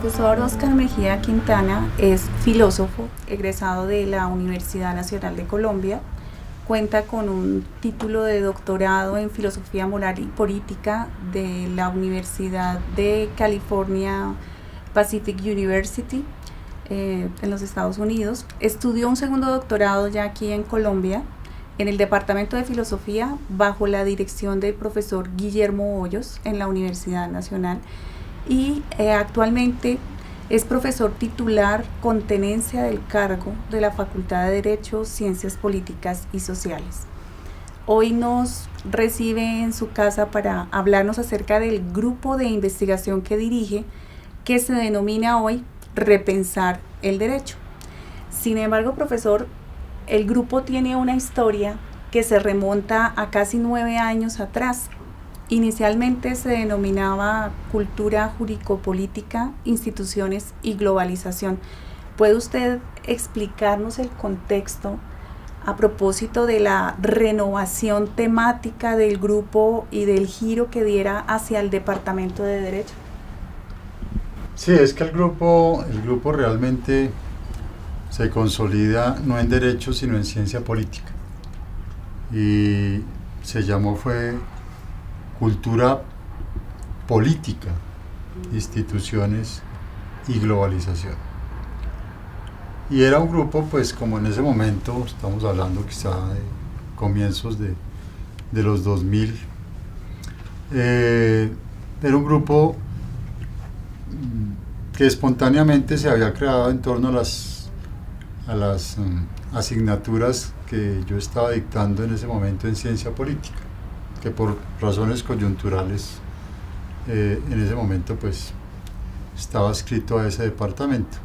profesor Óscar Mejía Quintana es filósofo, egresado de la Universidad Nacional de Colombia. Cuenta con un título de doctorado en Filosofía Moral y Política de la Universidad de California Pacific University en los Estados Unidos. Estudió un segundo doctorado ya aquí en Colombia, en el Departamento de Filosofía, bajo la dirección del profesor Guillermo Hoyos en la Universidad Nacional. Y actualmente es profesor titular con tenencia del cargo de la Facultad de Derecho, Ciencias Políticas y Sociales. Hoy nos recibe en su casa para hablarnos acerca del grupo de investigación que dirige, que se denomina hoy Repensar el Derecho. Sin embargo, profesor, el grupo tiene una historia que se remonta a casi 9 años atrás. Inicialmente se denominaba Cultura Jurídico-Política, Instituciones y Globalización. ¿Puede usted explicarnos el contexto a propósito de la renovación temática del grupo y del giro que diera hacia el Departamento de Derecho? Sí, es que el grupo realmente se consolida no en Derecho, sino en Ciencia Política. Y se llamó Cultura Política, Instituciones y Globalización. Y era un grupo, pues como en ese momento, estamos hablando quizá de comienzos de los 2000, era un grupo que espontáneamente se había creado en torno a las asignaturas que yo estaba dictando en ese momento en Ciencia Política, que por razones coyunturales en ese momento pues estaba adscrito a ese departamento.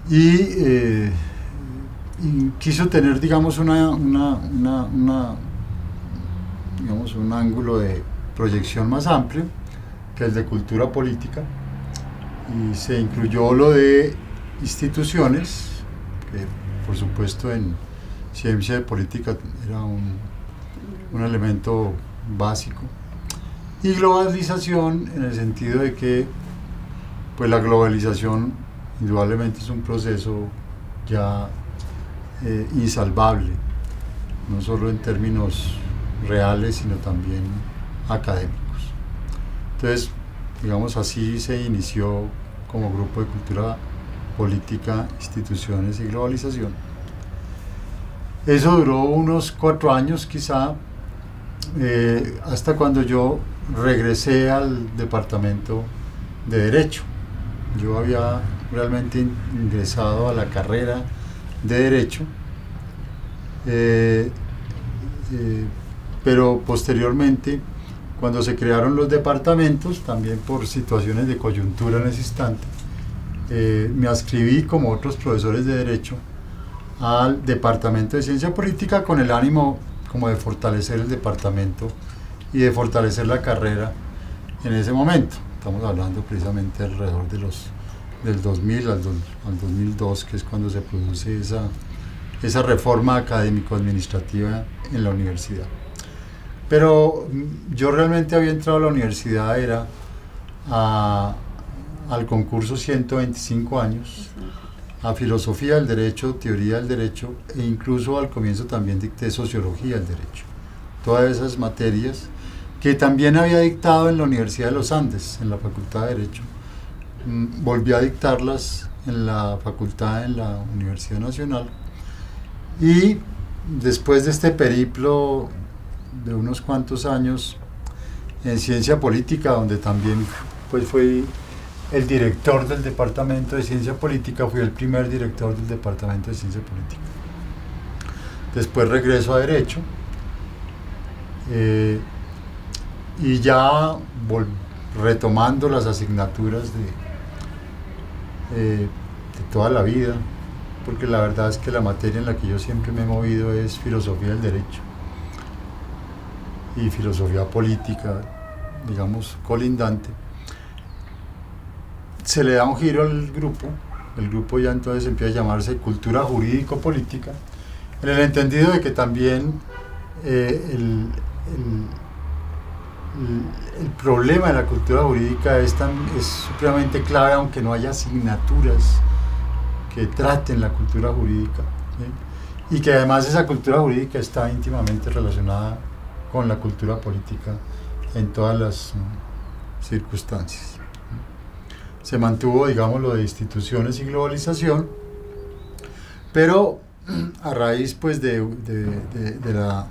Y quiso tener, digamos, un ángulo de proyección más amplio que el de cultura política, y se incluyó lo de instituciones, que por supuesto en ciencia de política era un elemento básico, y globalización en el sentido de que pues la globalización indudablemente es un proceso ya insalvable, no solo en términos reales sino también académicos. Entonces, digamos, así se inició como grupo de cultura política, instituciones y globalización. Eso duró unos 4 años quizá, hasta cuando yo regresé al departamento de Derecho. Yo había realmente ingresado a la carrera de Derecho, pero posteriormente, cuando se crearon los departamentos, también por situaciones de coyuntura en ese instante, me adscribí, como otros profesores de Derecho, al Departamento de Ciencia Política, con el ánimo como de fortalecer el departamento y de fortalecer la carrera en ese momento. Estamos hablando precisamente alrededor del 2000 al 2002, que es cuando se produce esa reforma académico-administrativa en la universidad. Pero yo realmente había entrado a la universidad, era al concurso 125 años, a Filosofía del Derecho, Teoría del Derecho, e incluso al comienzo también dicté Sociología del Derecho. Todas esas materias que también había dictado en la Universidad de los Andes, en la Facultad de Derecho, volví a dictarlas en la facultad, en la Universidad Nacional, y después de este periplo de unos cuantos años en Ciencia Política, donde también pues fui el director del Departamento de Ciencia Política, fui el primer director del Departamento de Ciencia Política. Después regreso a Derecho, y ya retomando las asignaturas de toda la vida, porque la verdad es que la materia en la que yo siempre me he movido es Filosofía del Derecho y Filosofía Política, digamos, colindante. Se le da un giro al grupo, el grupo ya entonces empieza a llamarse Cultura Jurídico-Política, en el entendido de que también el problema de la cultura jurídica es supremamente clave, aunque no haya asignaturas que traten la cultura jurídica, ¿sí? Y que además esa cultura jurídica está íntimamente relacionada con la cultura política en todas las circunstancias. Se mantuvo, digamos, lo de instituciones y globalización, pero a raíz pues de la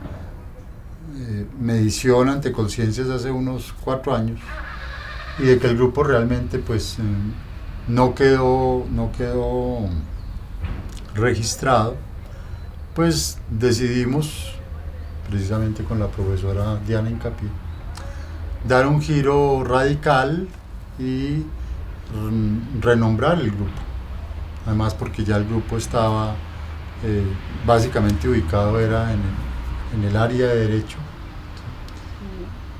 medición ante conciencias hace unos 4 años y de que el grupo realmente pues no quedó registrado, pues decidimos, precisamente con la profesora Diana Incapié, dar un giro radical y renombrar el grupo. Además porque ya el grupo estaba básicamente ubicado era en el área de derecho,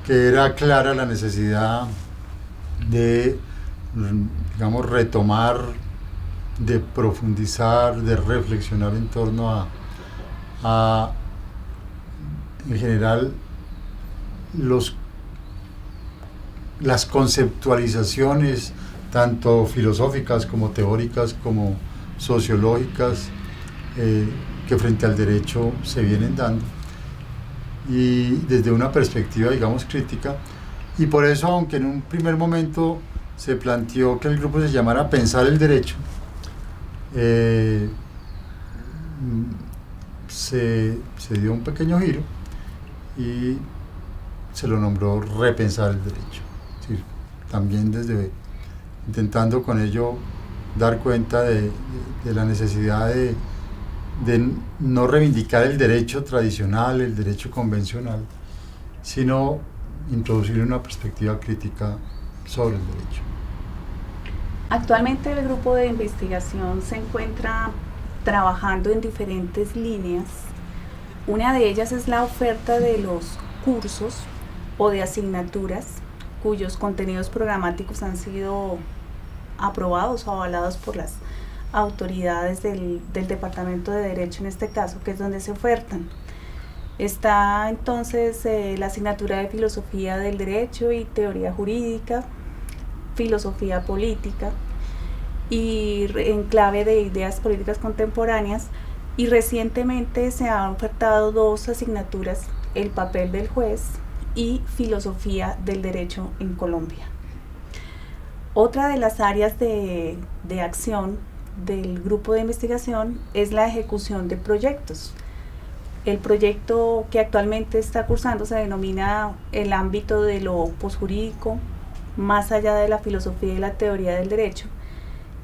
que era clara la necesidad de, digamos, retomar, de profundizar, de reflexionar en torno a en general las conceptualizaciones tanto filosóficas como teóricas como sociológicas que frente al derecho se vienen dando, y desde una perspectiva, digamos, crítica. Y por eso, aunque en un primer momento se planteó que el grupo se llamara Pensar el Derecho, se dio un pequeño giro y se lo nombró Repensar el Derecho. Es decir, también intentando con ello dar cuenta de la necesidad de no reivindicar el derecho tradicional, el derecho convencional, sino introducir una perspectiva crítica sobre el derecho. Actualmente el grupo de investigación se encuentra trabajando en diferentes líneas. Una de ellas es la oferta de los cursos o de asignaturas cuyos contenidos programáticos han sido aprobados o avalados por las autoridades del Departamento de Derecho, en este caso, que es donde se ofertan. Está entonces la asignatura de Filosofía del Derecho y Teoría Jurídica, Filosofía Política y en clave de ideas políticas contemporáneas, y recientemente se han ofertado 2 asignaturas, el papel del juez y Filosofía del Derecho en Colombia. Otra de las áreas de acción del grupo de investigación es la ejecución de proyectos. El proyecto que actualmente está cursando se denomina el ámbito de lo posjurídico, más allá de la filosofía y la teoría del derecho,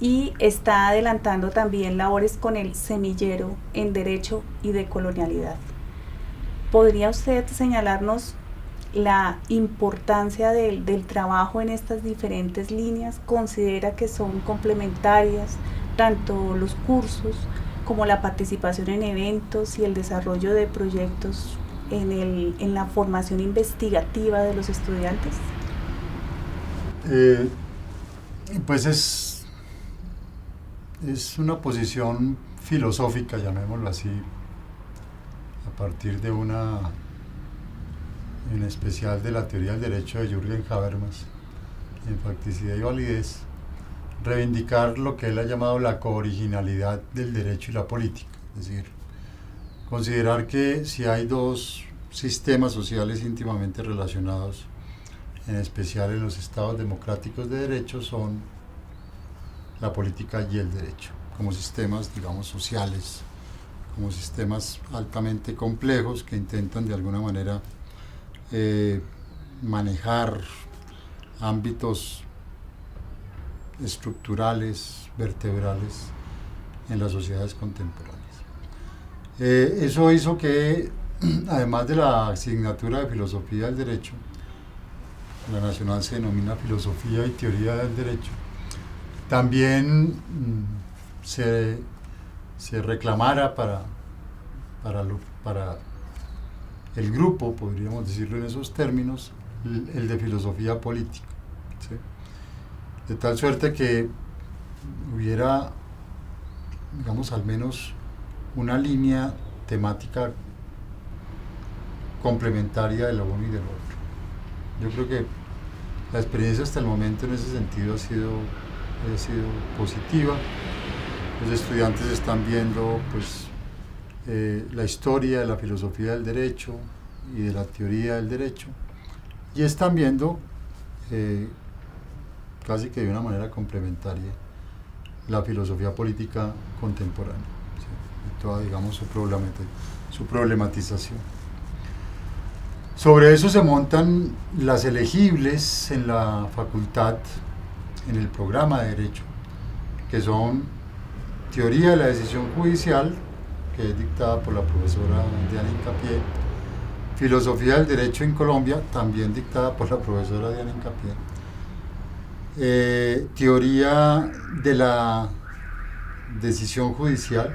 y está adelantando también labores con el semillero en derecho y decolonialidad. ¿Podría usted señalarnos la importancia del trabajo en estas diferentes líneas? ¿Considera que son complementarias tanto los cursos como la participación en eventos y el desarrollo de proyectos en la formación investigativa de los estudiantes? Pues es una posición filosófica, llamémoslo así, a partir de en especial de la teoría del derecho de Jürgen Habermas, en Facticidad y Validez, reivindicar lo que él ha llamado la cooriginalidad del derecho y la política. Es decir, considerar que si hay 2 sistemas sociales íntimamente relacionados, en especial en los estados democráticos de derecho, son la política y el derecho, como sistemas, digamos, sociales, como sistemas altamente complejos que intentan de alguna manera manejar ámbitos estructurales, vertebrales en las sociedades contemporáneas. Eso hizo que, además de la asignatura de Filosofía del Derecho, la nacional se denomina Filosofía y Teoría del Derecho, también se reclamara para el grupo, podríamos decirlo en esos términos, el de Filosofía Política, ¿sí? De tal suerte que hubiera, digamos, al menos una línea temática complementaria de lo uno y del otro. Yo creo que la experiencia hasta el momento en ese sentido ha sido positiva. Los estudiantes están viendo pues, la historia de la filosofía del derecho y de la teoría del derecho, y están viendo casi que de una manera complementaria la filosofía política contemporánea, ¿sí? Y toda, digamos, su problematización. Sobre eso se montan las elegibles en la facultad, en el programa de Derecho, que son Teoría de la Decisión Judicial, que es dictada por la profesora Diana Hincapié, Filosofía del Derecho en Colombia, también dictada por la profesora Diana Hincapié, Teoría de la Decisión Judicial.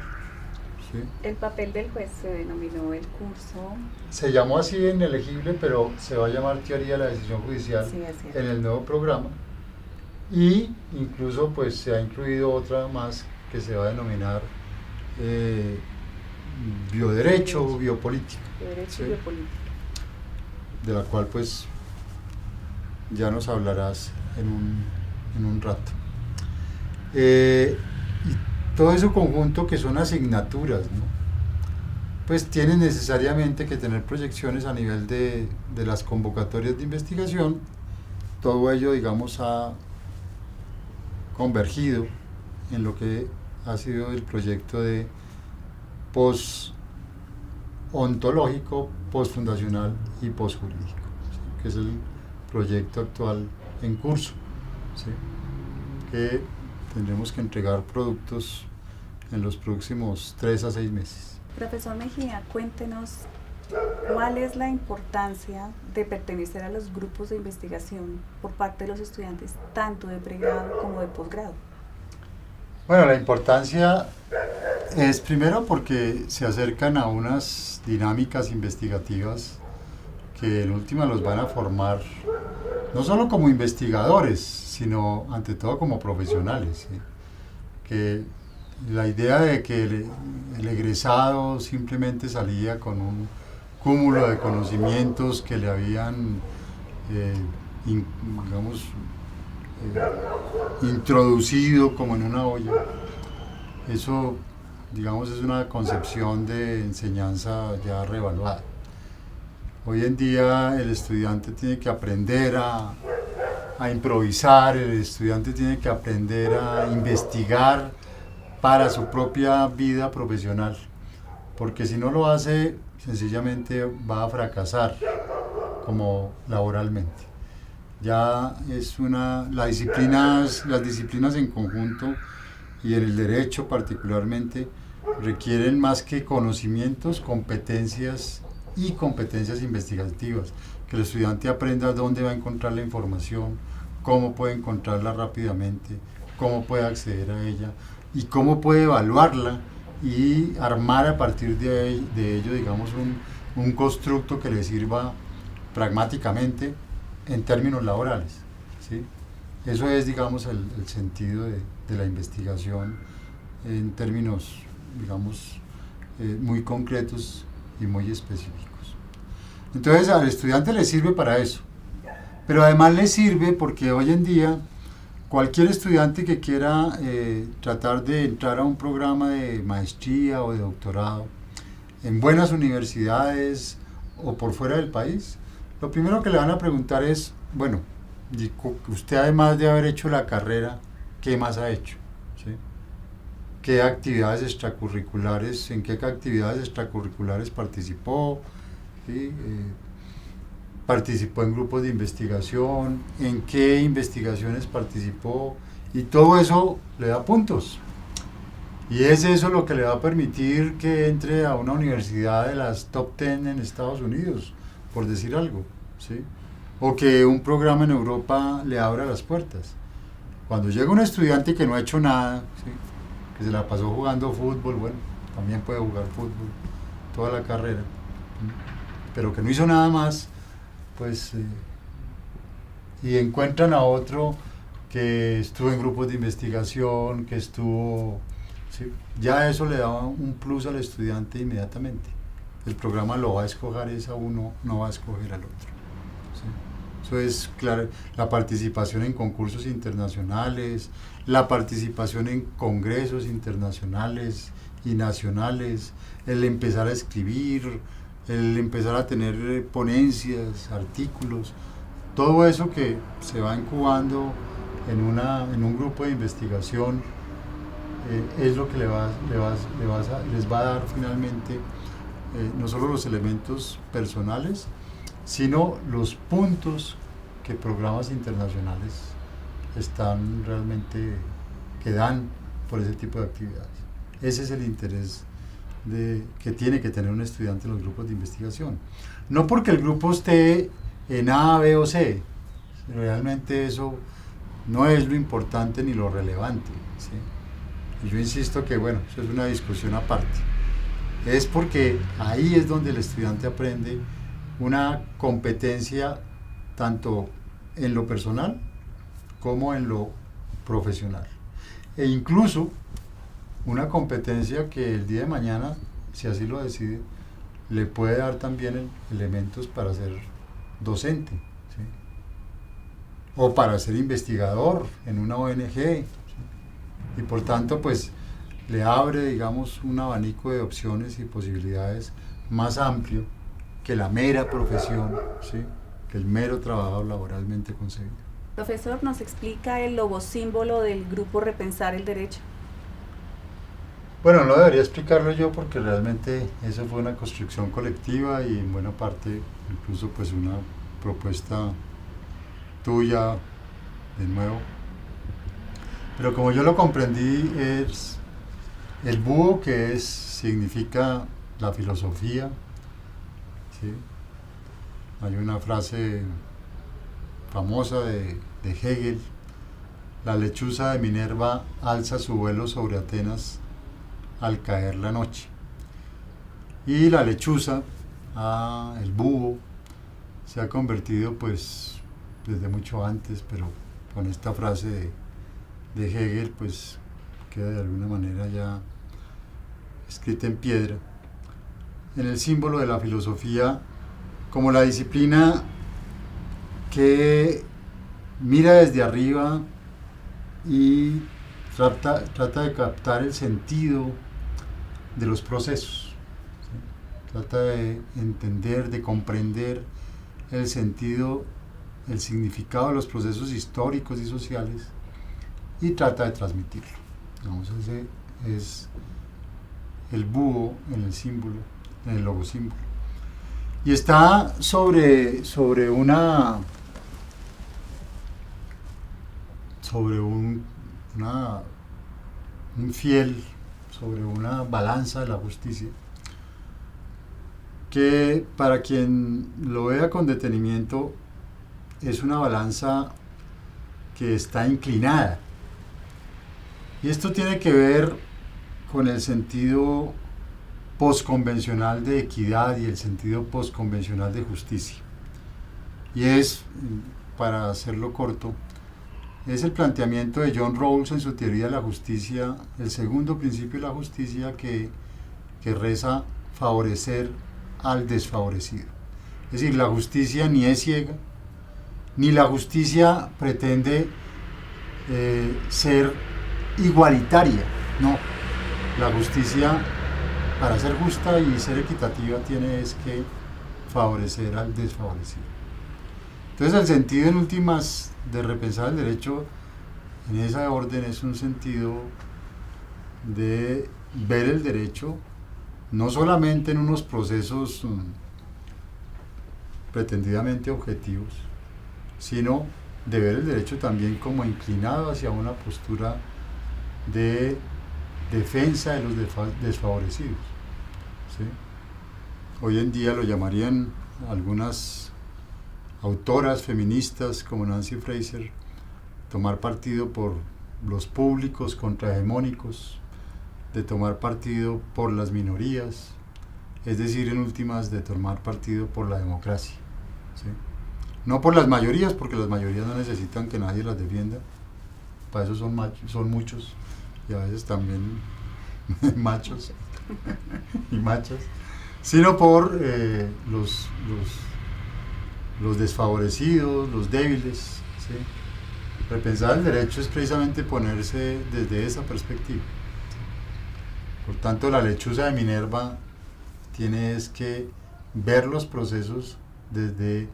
¿Sí? El papel del juez se denominó el curso. Se llamó así en elegible, pero se va a llamar Teoría de la Decisión Judicial, sí, en el nuevo programa, y incluso pues se ha incluido otra más que se va a denominar Bioderecho o Biopolítica. Bioderecho, ¿sí? Y biopolítica. De la cual pues ya nos hablarás en un rato. Y todo ese conjunto que son asignaturas, ¿no? Pues tienen necesariamente que tener proyecciones a nivel de las convocatorias de investigación. Todo ello, digamos, ha convergido en lo que ha sido el proyecto de post-ontológico, post-fundacional y post-jurídico, ¿sí? Que es el proyecto actual en curso, ¿sí? Que tendremos que entregar productos en los próximos 3 a 6 meses. Profesor Mejía, cuéntenos cuál es la importancia de pertenecer a los grupos de investigación por parte de los estudiantes, tanto de pregrado como de posgrado. Bueno, la importancia es primero porque se acercan a unas dinámicas investigativas que en última los van a formar no solo como investigadores, sino ante todo como profesionales, ¿sí? Que la idea de que el egresado simplemente salía con un cúmulo de conocimientos que le habían, introducido como en una olla, eso, digamos, es una concepción de enseñanza ya revaluada. Hoy en día el estudiante tiene que aprender a improvisar, el estudiante tiene que aprender a investigar para su propia vida profesional, porque si no lo hace, sencillamente va a fracasar como laboralmente. Ya es las disciplinas en conjunto y en el derecho particularmente requieren más que conocimientos, competencias y competencias investigativas, que el estudiante aprenda dónde va a encontrar la información, cómo puede encontrarla rápidamente, cómo puede acceder a ella y cómo puede evaluarla y armar a partir de ello, digamos, un constructo que le sirva pragmáticamente en términos laborales, ¿sí? Eso es, digamos, el sentido de la investigación en términos, digamos, muy concretos y muy específicos. Entonces al estudiante le sirve para eso, pero además le sirve porque hoy en día cualquier estudiante que quiera tratar de entrar a un programa de maestría o de doctorado en buenas universidades o por fuera del país, lo primero que le van a preguntar es, bueno, usted además de haber hecho la carrera, ¿qué más ha hecho? ¿Sí? ¿Qué actividades extracurriculares, en qué actividades extracurriculares participó? ¿Sí? Participó en grupos de investigación, en qué investigaciones participó, y todo eso le da puntos. Y es eso lo que le va a permitir que entre a una universidad de las top 10 en Estados Unidos, por decir algo, ¿sí? O que un programa en Europa le abra las puertas. Cuando llega un estudiante que no ha hecho nada, ¿sí? Que se la pasó jugando fútbol, bueno, también puede jugar fútbol toda la carrera, pero que no hizo nada más, pues, y encuentran a otro que estuvo en grupos de investigación, que estuvo, ¿sí? Ya eso le da un plus al estudiante inmediatamente. El programa lo va a escoger es a uno, no va a escoger al otro, ¿sí? Eso es claro, la participación en concursos internacionales, la participación en congresos internacionales y nacionales, el empezar a escribir, el empezar a tener ponencias, artículos, todo eso que se va incubando en un grupo de investigación es lo que les va a dar finalmente no solo los elementos personales, sino los puntos que programas internacionales están realmente, que dan por ese tipo de actividades. Ese es el interés que tiene que tener un estudiante en los grupos de investigación. No porque el grupo esté en A, B o C, realmente eso no es lo importante ni lo relevante, ¿sí? Y yo insisto que, bueno, eso es una discusión aparte. Es porque ahí es donde el estudiante aprende una competencia tanto en lo personal como en lo profesional. E incluso una competencia que el día de mañana, si así lo decide, le puede dar también elementos para ser docente, ¿sí? O para ser investigador en una ONG, ¿sí? Y por tanto, pues, le abre, digamos, un abanico de opciones y posibilidades más amplio que la mera profesión, ¿sí? Que el mero trabajo laboralmente concebido. Profesor, ¿nos explica el logosímbolo del grupo Repensar el Derecho? Bueno, no debería explicarlo yo porque realmente eso fue una construcción colectiva y en buena parte incluso pues una propuesta tuya de nuevo. Pero como yo lo comprendí, es el búho, que significa la filosofía, ¿sí? Hay una frase famosa de Hegel: la lechuza de Minerva alza su vuelo sobre Atenas al caer la noche. Y la lechuza, el búho, se ha convertido pues desde mucho antes, pero con esta frase de Hegel pues queda de alguna manera ya escrita en piedra, en el símbolo de la filosofía como la disciplina que mira desde arriba y trata de captar el sentido de los procesos, ¿sí? Trata de entender, de comprender el sentido, el significado de los procesos históricos y sociales y trata de transmitirlo. Digamos, ese es el búho en el símbolo, en el logosímbolo. Y está sobre un fiel, sobre una balanza de la justicia, que para quien lo vea con detenimiento es una balanza que está inclinada. Y esto tiene que ver con el sentido postconvencional de equidad y el sentido postconvencional de justicia. Y es, para hacerlo corto, es el planteamiento de John Rawls en su teoría de la justicia, el segundo principio de la justicia que reza favorecer al desfavorecido. Es decir, la justicia ni es ciega, ni la justicia pretende ser igualitaria, no. La justicia, para ser justa y ser equitativa, tiene que favorecer al desfavorecido. Entonces el sentido en últimas de repensar el derecho en esa orden es un sentido de ver el derecho no solamente en unos procesos pretendidamente objetivos, sino de ver el derecho también como inclinado hacia una postura de defensa de los desfavorecidos, ¿sí? Hoy en día lo llamarían algunas autoras feministas como Nancy Fraser, tomar partido por los públicos contrahegemónicos, de tomar partido por las minorías, es decir, en últimas, de tomar partido por la democracia, ¿sí? No por las mayorías, porque las mayorías no necesitan que nadie las defienda, para eso son muchos y a veces también machos y machas, sino por los desfavorecidos, los débiles, ¿sí? Repensar el derecho es precisamente ponerse desde esa perspectiva. Por tanto, la lechuza de Minerva tiene es que ver los procesos desde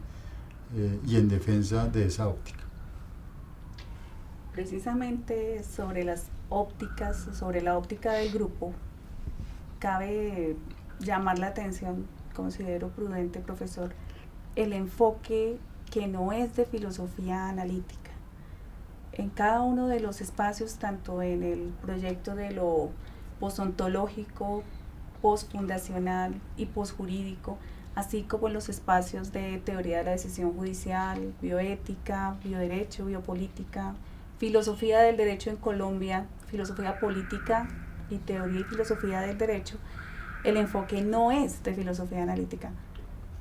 y en defensa de esa óptica. Precisamente sobre las ópticas, sobre la óptica del grupo, cabe llamar la atención, considero prudente, profesor, el enfoque que no es de filosofía analítica. En cada uno de los espacios, tanto en el proyecto de lo postontológico, postfundacional y posjurídico, así como en los espacios de teoría de la decisión judicial, bioética, bioderecho, biopolítica, filosofía del derecho en Colombia, filosofía política y teoría y filosofía del derecho, el enfoque no es de filosofía analítica.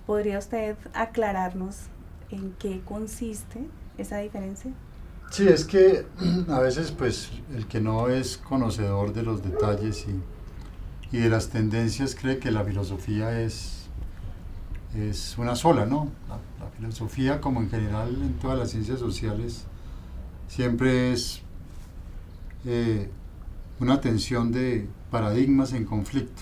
¿Podría usted aclararnos en qué consiste esa diferencia? Sí, es que a veces pues el que no es conocedor de los detalles y de las tendencias cree que la filosofía es una sola, ¿no? La filosofía, como en general en todas las ciencias sociales, siempre es una tensión de paradigmas en conflicto.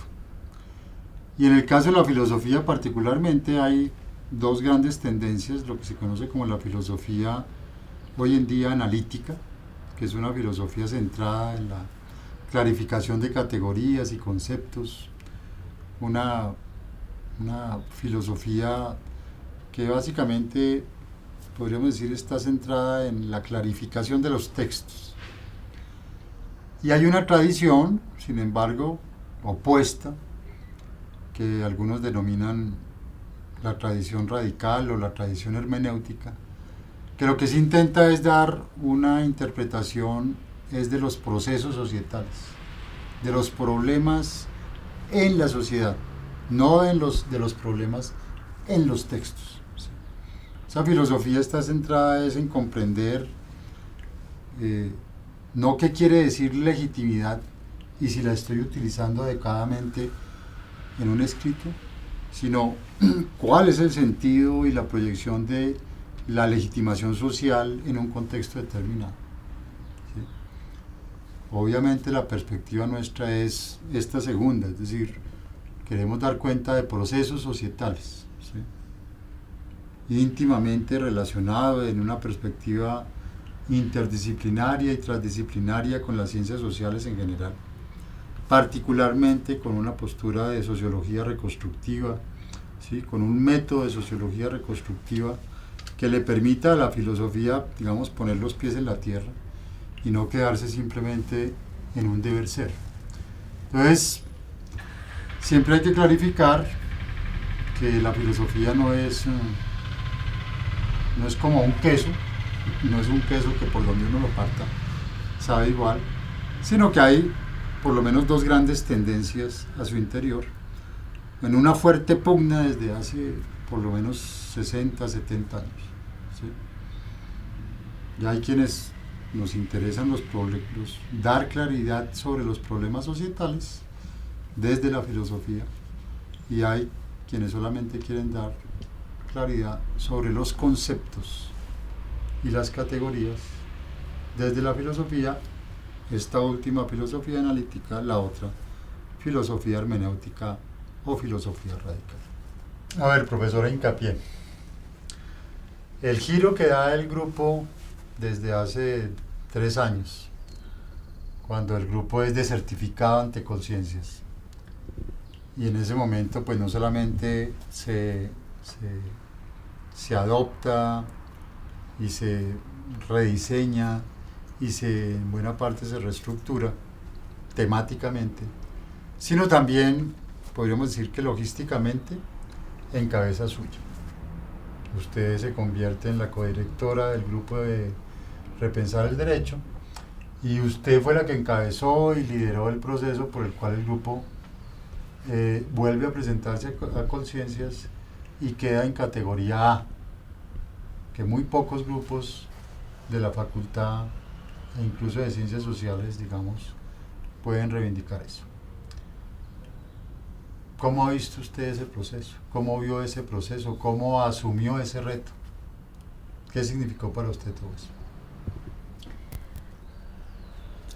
Y en el caso de la filosofía particularmente hay dos grandes tendencias, lo que se conoce como la filosofía hoy en día analítica, que es una filosofía centrada en la clarificación de categorías y conceptos, una filosofía que básicamente, podríamos decir, está centrada en la clarificación de los textos. Y hay una tradición, sin embargo, opuesta, que algunos denominan la tradición radical o la tradición hermenéutica, que lo que se intenta es dar una interpretación es de los procesos societales, de los problemas en la sociedad, no de los problemas en los textos. ¿Sí? Esa filosofía está centrada es en comprender no qué quiere decir legitimidad y si la estoy utilizando adecuadamente en un escrito, sino cuál es el sentido y la proyección de la legitimación social en un contexto determinado. ¿Sí? Obviamente la perspectiva nuestra es esta segunda, es decir, queremos dar cuenta de procesos societales, ¿sí? Íntimamente relacionados en una perspectiva interdisciplinaria y transdisciplinaria con las ciencias sociales en general, particularmente con una postura de sociología reconstructiva, ¿sí? Con un método de sociología reconstructiva que le permita a la filosofía, digamos, poner los pies en la tierra y no quedarse simplemente en un deber ser. Entonces, siempre hay que clarificar que la filosofía no es como un queso, no es un queso que por donde uno lo parta sabe igual, sino que hay por lo menos dos grandes tendencias a su interior, en una fuerte pugna desde hace por lo menos 60, 70 años. ¿Sí? Ya hay quienes nos interesan dar claridad sobre los problemas societales desde la filosofía, y hay quienes solamente quieren dar claridad sobre los conceptos y las categorías desde la filosofía, esta última filosofía analítica, la otra filosofía hermenéutica o filosofía radical. A ver, profesora Hincapié, el giro que da el grupo desde hace 3 años, cuando el grupo es desertificado ante conciencias, y en ese momento pues no solamente se adopta y se rediseña y en buena parte se reestructura temáticamente, sino también podríamos decir que logísticamente en cabeza suya. Usted se convierte en la codirectora del grupo de Repensar el Derecho, y usted fue la que encabezó y lideró el proceso por el cual el grupo vuelve a presentarse a conciencias y queda en categoría A, que muy pocos grupos de la facultad e incluso de ciencias sociales, digamos, pueden reivindicar eso. ¿Cómo ha visto usted ese proceso? ¿Cómo vio ese proceso? ¿Cómo asumió ese reto? ¿Qué significó para usted todo eso?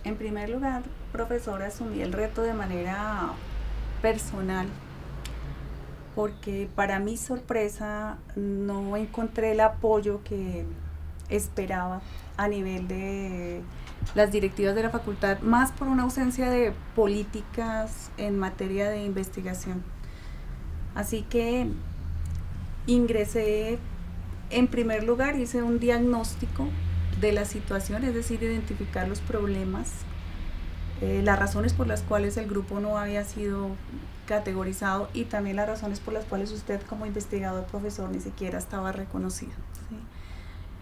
En primer lugar, profesor, asumí el reto de manera personal, porque para mi sorpresa no encontré el apoyo que esperaba a nivel de las directivas de la facultad, más por una ausencia de políticas en materia de investigación. Así que ingresé, en primer lugar, hice un diagnóstico de la situación, es decir, identificar los problemas, las razones por las cuales el grupo no había sido categorizado y también las razones por las cuales usted como investigador, profesor, ni siquiera estaba reconocido, ¿sí?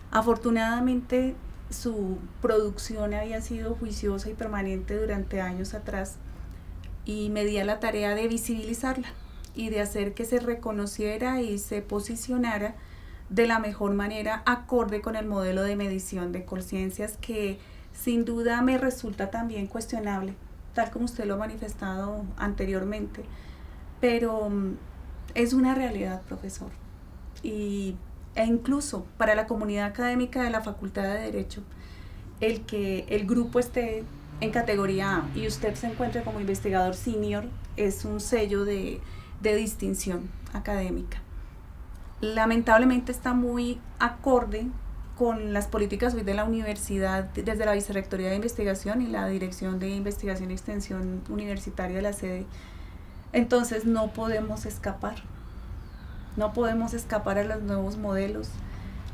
Afortunadamente su producción había sido juiciosa y permanente durante años atrás y me di a la tarea de visibilizarla y de hacer que se reconociera y se posicionara de la mejor manera acorde con el modelo de medición de conciencias que sin duda me resulta también cuestionable, tal como usted lo ha manifestado anteriormente, pero es una realidad, profesor, e incluso para la comunidad académica de la Facultad de Derecho, el que el grupo esté en categoría A y usted se encuentre como investigador senior es un sello de distinción académica. Lamentablemente está muy acorde con las políticas hoy de la universidad, desde la Vicerrectoría de Investigación y la Dirección de Investigación y Extensión Universitaria de la sede. Entonces no podemos escapar a los nuevos modelos.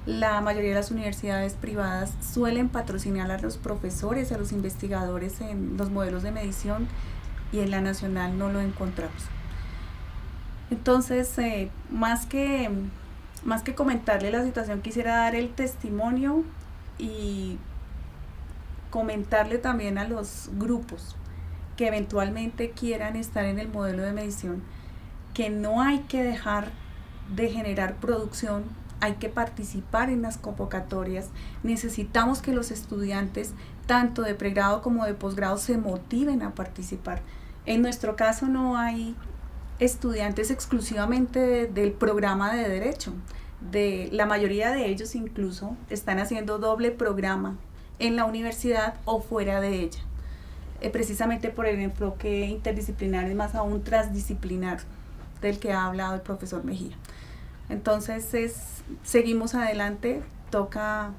La mayoría de las universidades privadas suelen patrocinar a los profesores, a los investigadores en los modelos de medición, y en la nacional no lo encontramos. Entonces, más que comentarle la situación, quisiera dar el testimonio y comentarle también a los grupos que eventualmente quieran estar en el modelo de medición que no hay que dejar de generar producción, hay que participar en las convocatorias. Necesitamos que los estudiantes, tanto de pregrado como de posgrado, se motiven a participar. En nuestro caso no hay estudiantes exclusivamente del programa de Derecho. La mayoría de ellos incluso están haciendo doble programa en la universidad o fuera de ella, precisamente por el enfoque interdisciplinar y más aún transdisciplinar del que ha hablado el profesor Mejía. Entonces seguimos adelante, toca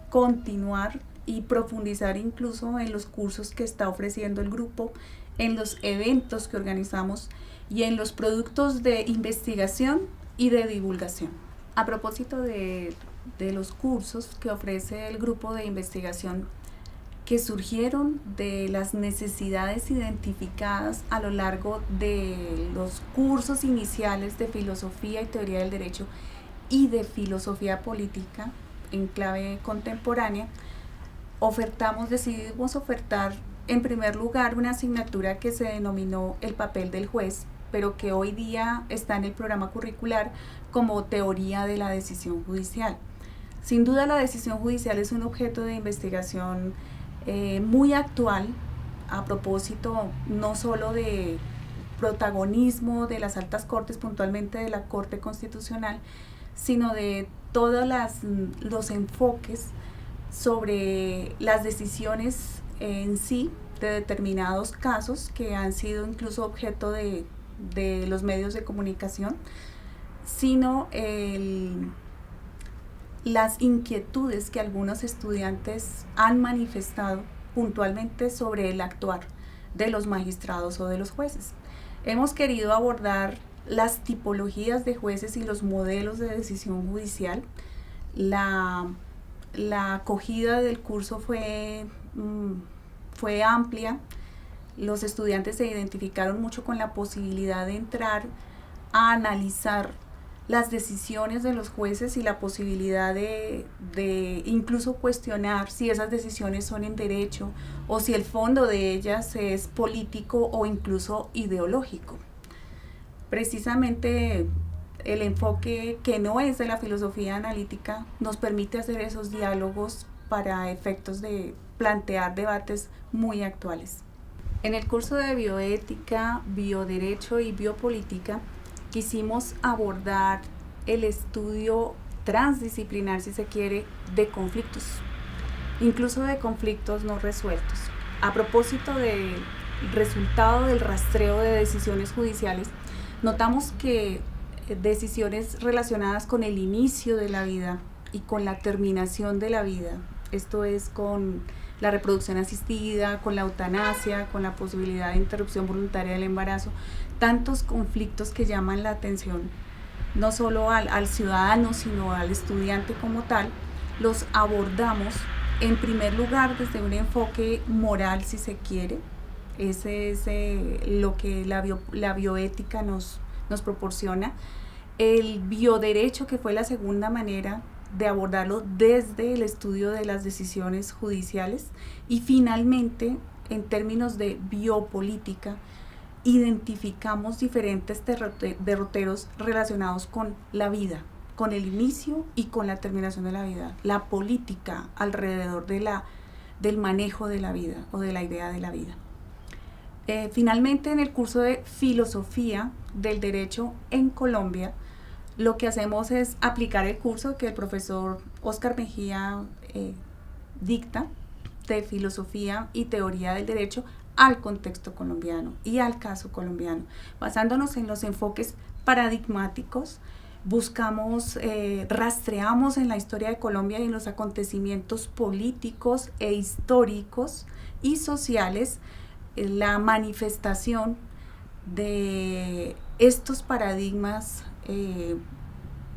continuar y profundizar incluso en los cursos que está ofreciendo el grupo, en los eventos que organizamos y en los productos de investigación y de divulgación. A propósito de los cursos que ofrece el grupo de investigación, que surgieron de las necesidades identificadas a lo largo de los cursos iniciales de filosofía y teoría del derecho y de filosofía política en clave contemporánea, decidimos ofertar en primer lugar una asignatura que se denominó el papel del juez, pero que hoy día está en el programa curricular como teoría de la decisión judicial. Sin duda la decisión judicial es un objeto de investigación muy actual, a propósito no solo de protagonismo de las altas cortes, puntualmente de la Corte Constitucional, sino de todos los enfoques sobre las decisiones en sí de determinados casos que han sido incluso objeto de los medios de comunicación, sino las inquietudes que algunos estudiantes han manifestado puntualmente sobre el actuar de los magistrados o de los jueces. Hemos querido abordar las tipologías de jueces y los modelos de decisión judicial. La acogida del curso fue amplia. Los estudiantes se identificaron mucho con la posibilidad de entrar a analizar las decisiones de los jueces y la posibilidad de incluso cuestionar si esas decisiones son en derecho o si el fondo de ellas es político o incluso ideológico. Precisamente el enfoque que no es de la filosofía analítica nos permite hacer esos diálogos para efectos de plantear debates muy actuales. En el curso de bioética, bioderecho y biopolítica quisimos abordar el estudio transdisciplinar, si se quiere, de conflictos, incluso de conflictos no resueltos. A propósito del resultado del rastreo de decisiones judiciales, notamos que decisiones relacionadas con el inicio de la vida y con la terminación de la vida, esto es con la reproducción asistida, con la eutanasia, con la posibilidad de interrupción voluntaria del embarazo, tantos conflictos que llaman la atención, no solo al ciudadano, sino al estudiante como tal, los abordamos en primer lugar desde un enfoque moral, si se quiere. Ese es lo que la bioética nos proporciona. El bioderecho, que fue la segunda manera de abordarlo desde el estudio de las decisiones judiciales, y finalmente, en términos de biopolítica, identificamos diferentes derroteros relacionados con la vida, con el inicio y con la terminación de la vida, la política alrededor del manejo de la vida o de la idea de la vida. Finalmente, en el curso de filosofía del derecho en Colombia, lo que hacemos es aplicar el curso que el profesor Óscar Mejía dicta de filosofía y teoría del derecho al contexto colombiano y al caso colombiano. Basándonos en los enfoques paradigmáticos, buscamos, rastreamos en la historia de Colombia y en los acontecimientos políticos e históricos y sociales la manifestación de estos paradigmas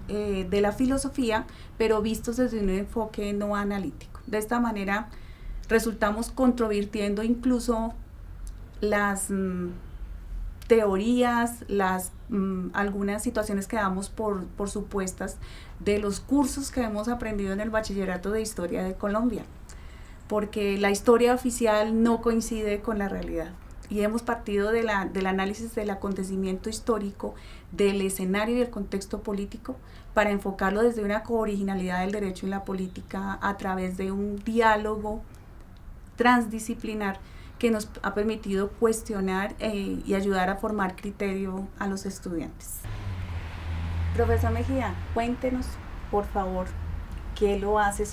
de la filosofía, pero vistos desde un enfoque no analítico. De esta manera resultamos controvirtiendo incluso las teorías, algunas situaciones que damos por supuestas de los cursos que hemos aprendido en el Bachillerato de Historia de Colombia, porque la historia oficial no coincide con la realidad. Y hemos partido del análisis del acontecimiento histórico, del escenario y el contexto político, para enfocarlo desde una cooriginalidad del derecho y la política a través de un diálogo transdisciplinar que nos ha permitido cuestionar y ayudar a formar criterio a los estudiantes. Profesor Mejía, cuéntenos, por favor, ¿qué lo hace